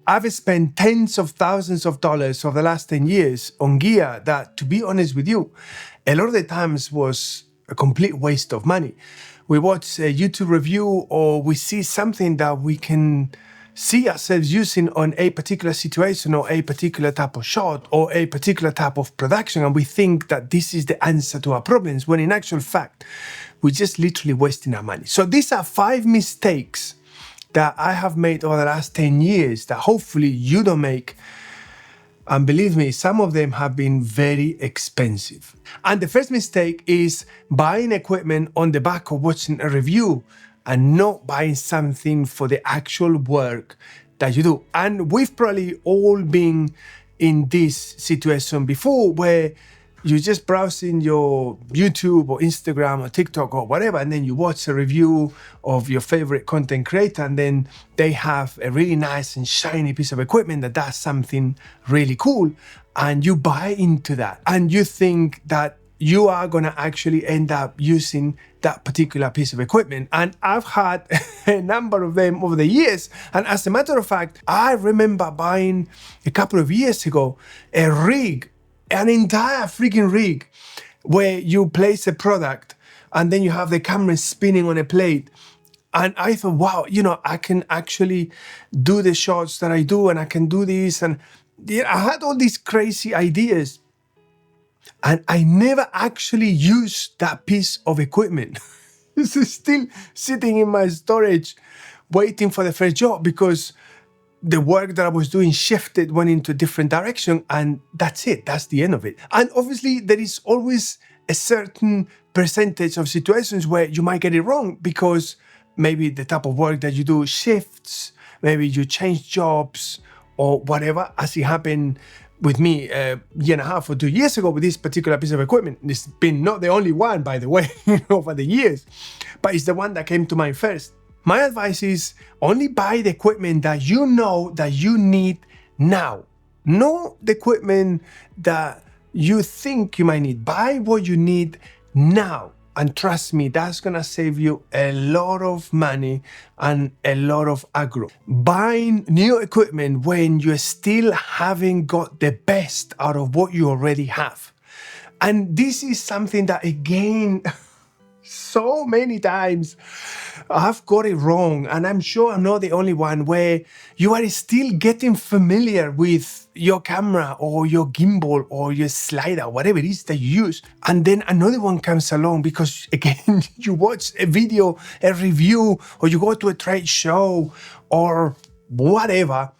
I've spent tens of thousands of dollars over the last 10 years on gear that, to be honest with you, a lot of the times was a complete waste of money. We watch a YouTube review or we see something that we can see ourselves using on a particular situation or a particular type of shot or a particular type of production, and we think that this is the answer to our problems, when in actual fact, we're just literally wasting our money. So these are 5 mistakes that I have made over the last 10 years that hopefully you don't make. And believe me, some of them have been very expensive. And the first mistake is buying equipment on the back of watching a review and not buying something for the actual work that you do. And we've probably all been in this situation before, where you're just browsing your YouTube or Instagram or TikTok or whatever, and then you watch a review of your favorite content creator, and then they have a really nice and shiny piece of equipment that does something really cool, and you buy into that, and you think that you are gonna actually end up using that particular piece of equipment. And I've had a number of them over the years. And as a matter of fact, I remember buying a couple of years ago a rig, an entire freaking rig, where you place a product and then you have the camera spinning on a plate. And I thought, wow, I can actually do the shots that I do, and I can do this. And I had all these crazy ideas, and I never actually used that piece of equipment. This is still sitting in my storage, waiting for the first job, because the work that I was doing shifted, went into a different direction, and that's it. That's the end of it. And obviously, there is always a certain percentage of situations where you might get it wrong, because maybe the type of work that you do shifts, maybe you change jobs or whatever, as it happened with me a year and a half or 2 years ago with this particular piece of equipment. It's been not the only one, by the way, over the years, but it's the one that came to mind first. My advice is only buy the equipment that you know that you need now. Not the equipment that you think you might need. Buy what you need now. And trust me, that's gonna save you a lot of money and a lot of aggro. Buying new equipment when you still haven't got the best out of what you already have. And this is something that, again, so many times I've got it wrong, and I'm sure I'm not the only one, where you are still getting familiar with your camera or your gimbal or your slider, whatever it is that you use, and then another one comes along because, again, you watch a video, a review, or you go to a trade show or whatever,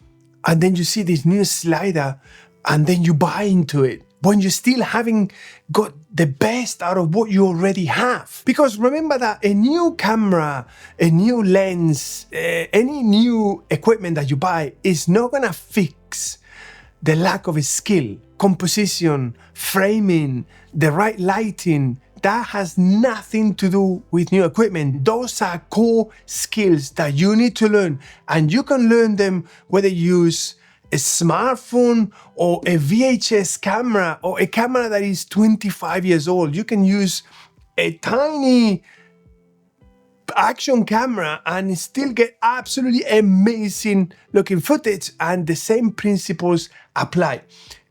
and then you see this new slider and then you buy into it, when you still haven't got the best out of what you already have. Because remember that a new camera, a new lens, any new equipment that you buy is not gonna fix the lack of skill, composition, framing, the right lighting. That has nothing to do with new equipment. Those are core skills that you need to learn, and you can learn them whether you use a smartphone or a VHS camera or a camera that is 25 years old. You can use a tiny action camera and still get absolutely amazing looking footage, and the same principles apply.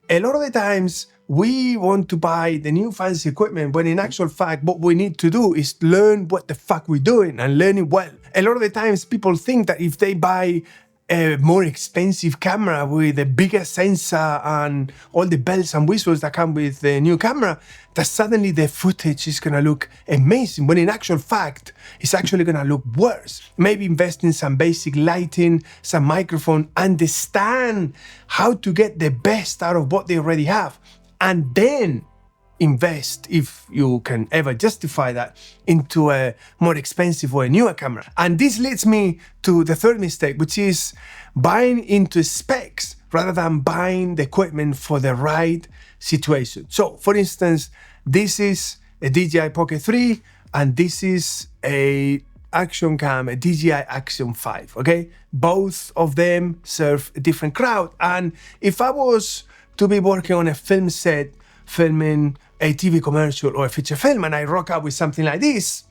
A lot of the times we want to buy the new fancy equipment, when in actual fact what we need to do is learn what the fuck we're doing and learn it well. A lot of the times people think that if they buy a more expensive camera with a bigger sensor and all the bells and whistles that come with the new camera, that suddenly the footage is gonna look amazing, when in actual fact, it's actually gonna look worse. Maybe invest in some basic lighting, some microphone, understand how to get the best out of what they already have, and then invest, if you can ever justify that, into a more expensive or a newer camera. And this leads me to the third mistake, which is buying into specs rather than buying the equipment for the right situation. So for instance, this is a DJI Pocket 3 and this is a action cam, a DJI Action 5, okay? Both of them serve a different crowd. And if I was to be working on a film set, filming a TV commercial or a feature film, and I rock up with something like this,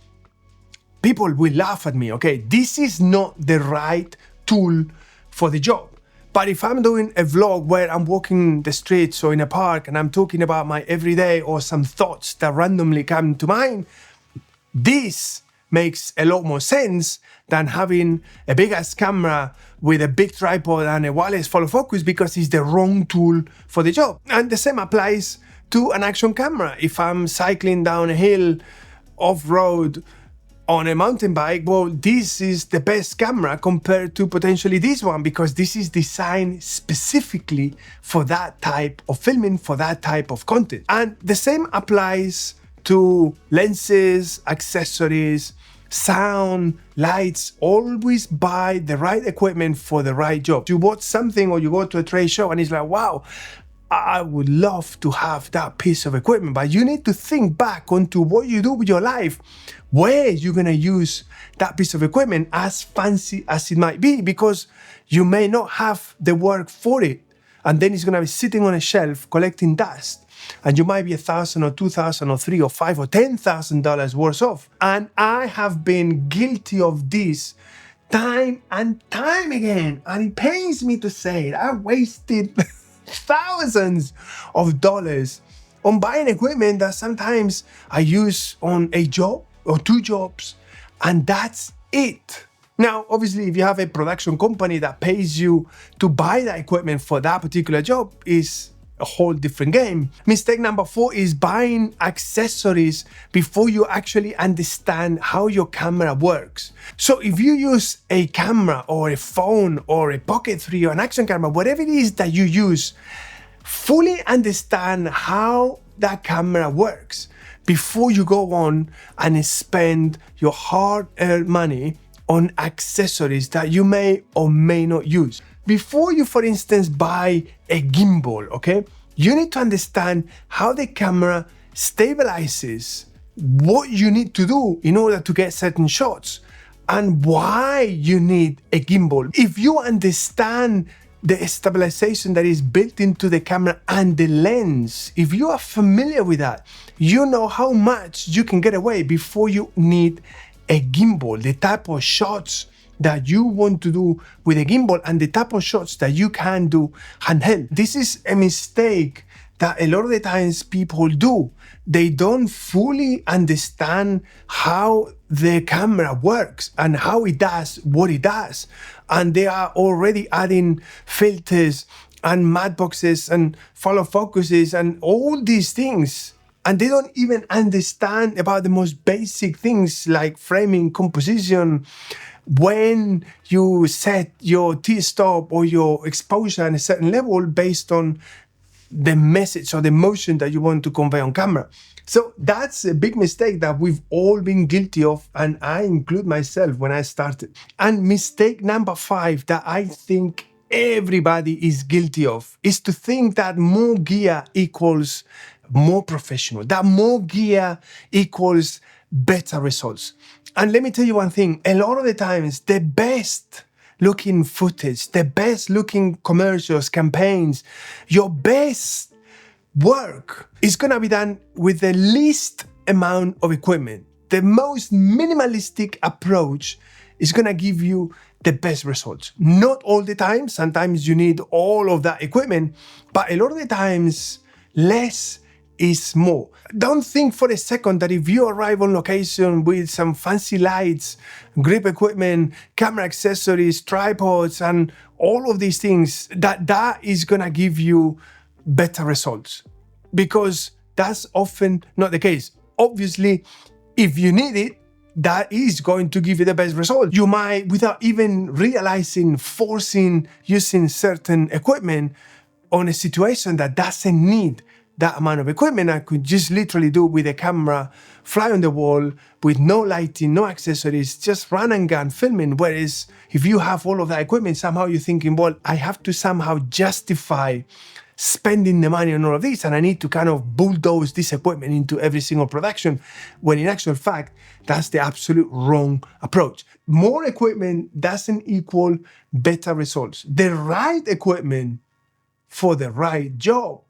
people will laugh at me, okay? This is not the right tool for the job. But if I'm doing a vlog where I'm walking the streets or in a park and I'm talking about my everyday or some thoughts that randomly come to mind, this makes a lot more sense than having a big ass camera with a big tripod and a wireless follow focus, because it's the wrong tool for the job. And the same applies to an action camera. If I'm cycling down a hill off-road on a mountain bike, well, this is the best camera compared to potentially this one, because this is designed specifically for that type of filming, for that type of content. And the same applies to lenses, accessories, sound, lights. Always buy the right equipment for the right job. You watch something or you go to a trade show and it's like, wow, I would love to have that piece of equipment, but you need to think back onto what you do with your life, where you're gonna use that piece of equipment, as fancy as it might be, because you may not have the work for it. And then it's gonna be sitting on a shelf collecting dust. And you might be $1,000 or $2,000 or $3,000 or $5,000 or $10,000 worse off. And I have been guilty of this time and time again. And it pains me to say it. I wasted thousands of dollars on buying equipment that sometimes I use on a job or two jobs, and that's it. Now, obviously, if you have a production company that pays you to buy that equipment for that particular job, is a whole different game. Mistake number 4 is buying accessories before you actually understand how your camera works. So if you use a camera or a phone or a Pocket 3 or an action camera, whatever it is that you use, fully understand how that camera works before you go on and spend your hard-earned money on accessories that you may or may not use. Before you, for instance, buy a gimbal, okay, you need to understand how the camera stabilizes, what you need to do in order to get certain shots, and why you need a gimbal. If you understand the stabilization that is built into the camera and the lens, if you are familiar with that, you know how much you can get away before you need a gimbal, the type of shots that you want to do with a gimbal and the type of shots that you can do handheld. This is a mistake that a lot of the times people do. They don't fully understand how the camera works and how it does what it does. And they are already adding filters and matte boxes and follow focuses and all these things. And they don't even understand about the most basic things like framing, composition, when you set your t-stop or your exposure at a certain level based on the message or the motion that you want to convey on camera. So that's a big mistake that we've all been guilty of, and I include myself when I started. And mistake number 5 that I think everybody is guilty of is to think that more gear equals more professional, that more gear equals better results. And let me tell you one thing, a lot of the times, the best looking footage, the best looking commercials, campaigns, your best work is gonna be done with the least amount of equipment. The most minimalistic approach is gonna give you the best results. Not all the time, sometimes you need all of that equipment, but a lot of the times, less is more. Don't think for a second that if you arrive on location with some fancy lights, grip equipment, camera accessories, tripods, and all of these things, that is gonna give you better results, because that's often not the case. Obviously, if you need it, that is going to give you the best result. You might, without even realizing, forcing using certain equipment on a situation that doesn't need that amount of equipment. I could just literally do with a camera, fly on the wall, with no lighting, no accessories, just run and gun filming. Whereas if you have all of that equipment, somehow you're thinking, well, I have to somehow justify spending the money on all of this, and I need to kind of bulldoze this equipment into every single production, when in actual fact, that's the absolute wrong approach. More equipment doesn't equal better results. The right equipment for the right job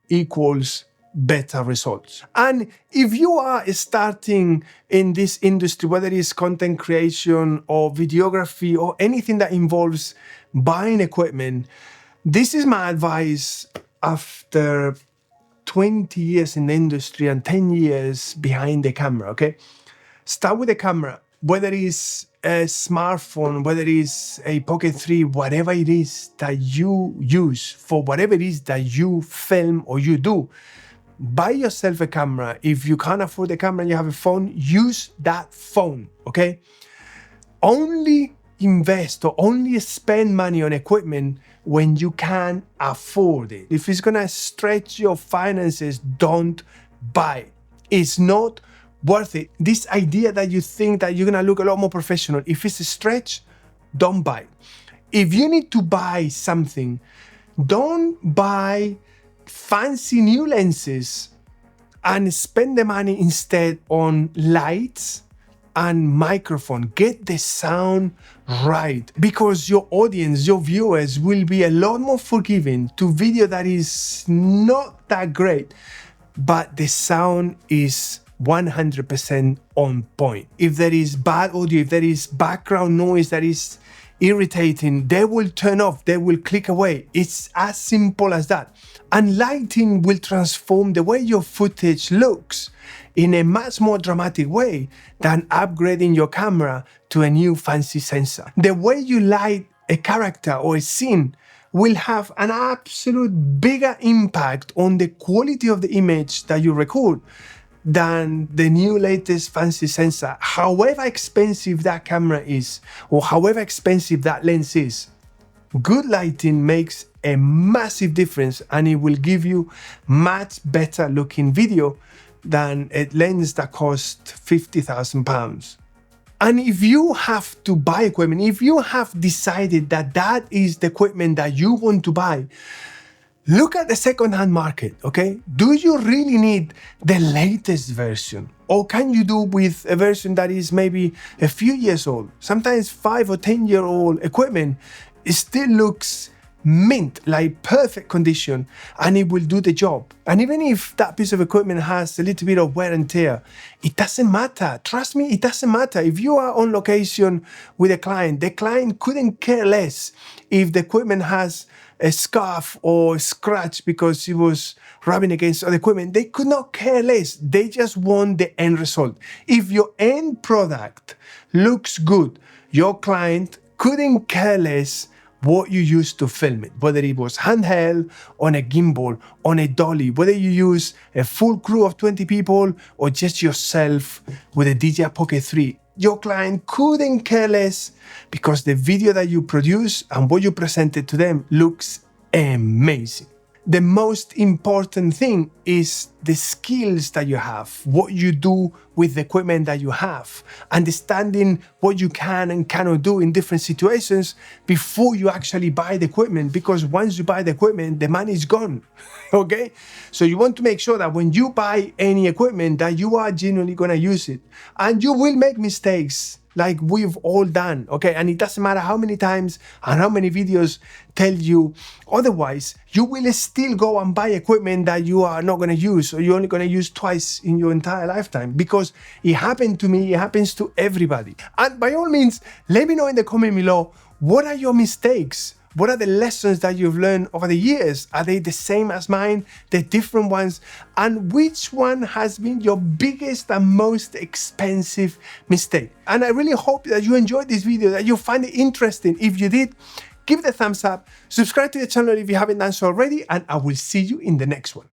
equals better results. And if you are starting in this industry, whether it's content creation or videography or anything that involves buying equipment, this is my advice after 20 years in the industry and 10 years behind the camera, okay? Start with the camera, whether it's a smartphone, whether it's a Pocket 3, whatever it is that you use for whatever it is that you film or you do. Buy yourself a camera. If you can't afford a camera and you have a phone, use that phone, okay? Only invest or only spend money on equipment when you can afford it. If it's gonna stretch your finances, don't buy it. It's not worth it. This idea that you think that you're gonna look a lot more professional, if it's a stretch, don't buy it. If you need to buy something, don't buy fancy new lenses and spend the money instead on lights and microphone. Get the sound right, because your audience, your viewers will be a lot more forgiving to video that is not that great, but the sound is 100% on point. If there is bad audio, if there is background noise that is irritating, they will turn off, they will click away. It's as simple as that. And lighting will transform the way your footage looks in a much more dramatic way than upgrading your camera to a new fancy sensor. The way you light a character or a scene will have an absolute bigger impact on the quality of the image that you record than the new latest fancy sensor, however expensive that camera is or however expensive that lens is. Good lighting makes a massive difference, and it will give you much better looking video than a lens that costs £50,000. And if you have to buy equipment, if you have decided that that is the equipment that you want to buy, look at the second-hand market, okay? Do you really need the latest version? Or can you do with a version that is maybe a few years old? Sometimes 5 or 10-year-old equipment, it still looks mint, like perfect condition, and it will do the job. And even if that piece of equipment has a little bit of wear and tear, it doesn't matter. Trust me, it doesn't matter. If you are on location with a client, the client couldn't care less if the equipment has a scuff or a scratch because he was rubbing against other equipment. They could not care less. They just want the end result. If your end product looks good, your client couldn't care less what you used to film it, whether it was handheld, on a gimbal, on a dolly, whether you use a full crew of 20 people or just yourself with a DJI Pocket 3. Your client couldn't care less because the video that you produce and what you presented to them looks amazing. The most important thing is the skills that you have, what you do with the equipment that you have, understanding what you can and cannot do in different situations before you actually buy the equipment, because once you buy the equipment, the money is gone, okay? So you want to make sure that when you buy any equipment that you are genuinely gonna use it, and you will make mistakes like we've all done, okay? And it doesn't matter how many times and how many videos tell you otherwise, you will still go and buy equipment that you are not gonna use, or you're only gonna use twice in your entire lifetime, because it happened to me, it happens to everybody. And by all means, let me know in the comment below, what are your mistakes? What are the lessons that you've learned over the years? Are they the same as mine, the different ones? And which one has been your biggest and most expensive mistake? And I really hope that you enjoyed this video, that you find it interesting. If you did, give it a thumbs up, subscribe to the channel if you haven't done so already, and I will see you in the next one.